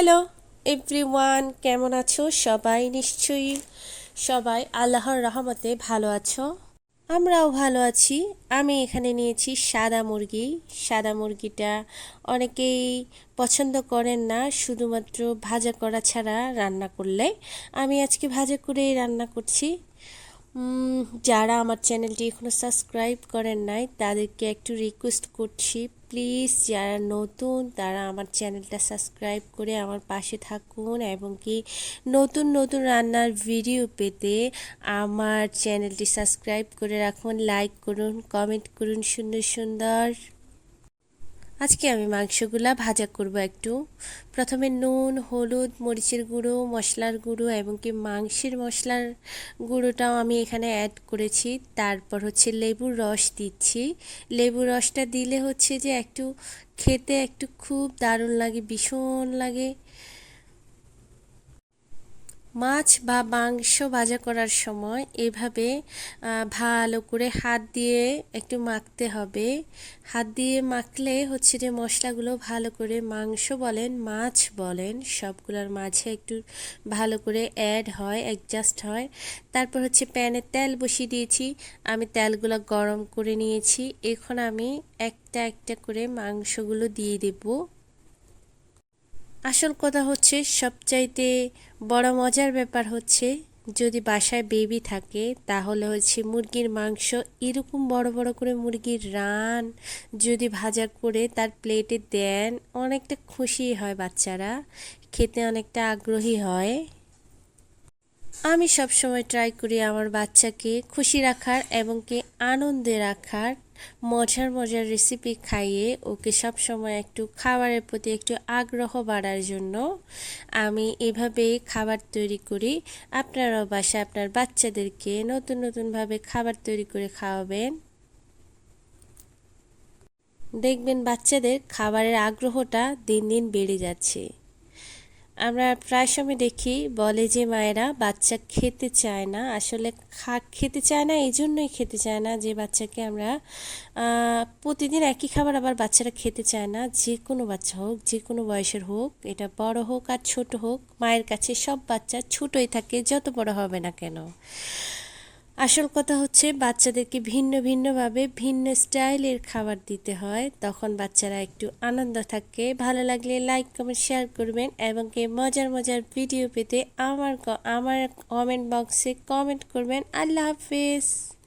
Hello everyone, কেমন আছো সবাই? নিশ্চয়ই সবাই আল্লাহর রহমতে ভালো আছো। আমরাও ভালো আছি। আমি এখানে নিয়েছি সাদা মুরগি। সাদা মুরগিটা অনেকেই পছন্দ করেন না, শুধুমাত্র ভাজা করা ছাড়া রান্না করলে। আমি আজকে ভাজা করেই রান্না করছি। যারা আমার চ্যানেলটি এখনও সাবস্ক্রাইব করেন নাই তাদেরকে একটু রিকোয়েস্ট করছি, প্লিজ যারা নতুন তারা আমার চ্যানেলটা সাবস্ক্রাইব করে আমার পাশে থাকুন, এবং কি নতুন নতুন রান্নার ভিডিও পেতে আমার চ্যানেলটি সাবস্ক্রাইব করে রাখুন, লাইক করুন, কমেন্ট করুন সুন্দর সুন্দর। আজকে আমি মাংসগুলা ভাজা করব একটু। প্রথমে নুন, হলুদ, মরিচের গুঁড়ো, মশলার গুঁড়ো এবং কি মাংসের মশলার গুঁড়োটাও আমি এখানে অ্যাড করেছি। তারপর হচ্ছে লেবুর রস দিচ্ছি। লেবুর রসটা দিলে হচ্ছে যে একটু খেতে একটু খুব দারুণ লাগে, ভীষণ লাগে। মাছ বা মাংস ভাজা করার সময় এভাবে ভালো করে হাত দিয়ে একটু মাখতে হবে। হাত দিয়ে মাখলে হচ্ছে যে মশলাগুলো ভালো করে, মাংস বলেন মাছ বলেন সবগুলোর মাঝে একটু ভালো করে অ্যাড হয়, অ্যাডজাস্ট হয়। তারপর হচ্ছে প্যানে তেল বসিয়ে দিয়েছি। আমি তেলগুলো গরম করে নিয়েছি। এখন আমি একটা একটা করে মাংসগুলো দিয়ে দেবো। আসল কথা হচ্ছে, সবচাইতে বড় মজার ব্যাপার হচ্ছে, যদি বাসায় বেবি থাকে তাহলে হচ্ছে মুরগির মাংস এরকম বড় বড় করে মুরগির রান যদি ভাজা করে তার প্লেটে দেন, অনেকটা খুশি হয় বাচ্চারা, খেতে অনেকটা আগ্রহী হয়। আমি সবসময় ট্রাই করি আমার বাচ্চাকে খুশি রাখার এবং কি আনন্দে রাখার, মজার মজার রেসিপি খাইয়ে ওকে সবসময় একটু খাবারের প্রতি একটু আগ্রহ বাড়ার জন্য আমি এভাবেই খাবার তৈরি করি। আপনারাও বাসায় আপনার বাচ্চাদেরকে নতুন নতুনভাবে খাবার তৈরি করে খাওয়াবেন, দেখবেন বাচ্চাদের খাবারের আগ্রহটা দিন দিন বেড়ে যাচ্ছে। আমরা প্রায় সময় দেখি, বলে যে মায়েরা বাচ্চা খেতে চায় না, আসলে খেতে চায় না এই জন্যই খেতে চায় না যে বাচ্চাকে আমরা প্রতিদিন একই খাবার আবার বাচ্চারা খেতে চায় না। যে কোনো বাচ্চা হোক, যে কোনো বয়সের হোক, এটা বড় হোক আর ছোট হোক, মায়ের কাছে সব বাচ্চা ছোটই থাকে যত বড় হবে না কেন। আসল কথা হচ্ছে বাচ্চাদেরকে ভিন্ন ভিন্নভাবে ভিন্ন স্টাইলের খাবার দিতে হয়, তখন বাচ্চারা একটু আনন্দ থাকে। ভালো লাগলে লাইক কমেন্ট শেয়ার করবেন, এবং কি মজার মজার ভিডিও পেতে আমার কমেন্ট বক্সে কমেন্ট করবেন। আল্লাহ হাফেজ।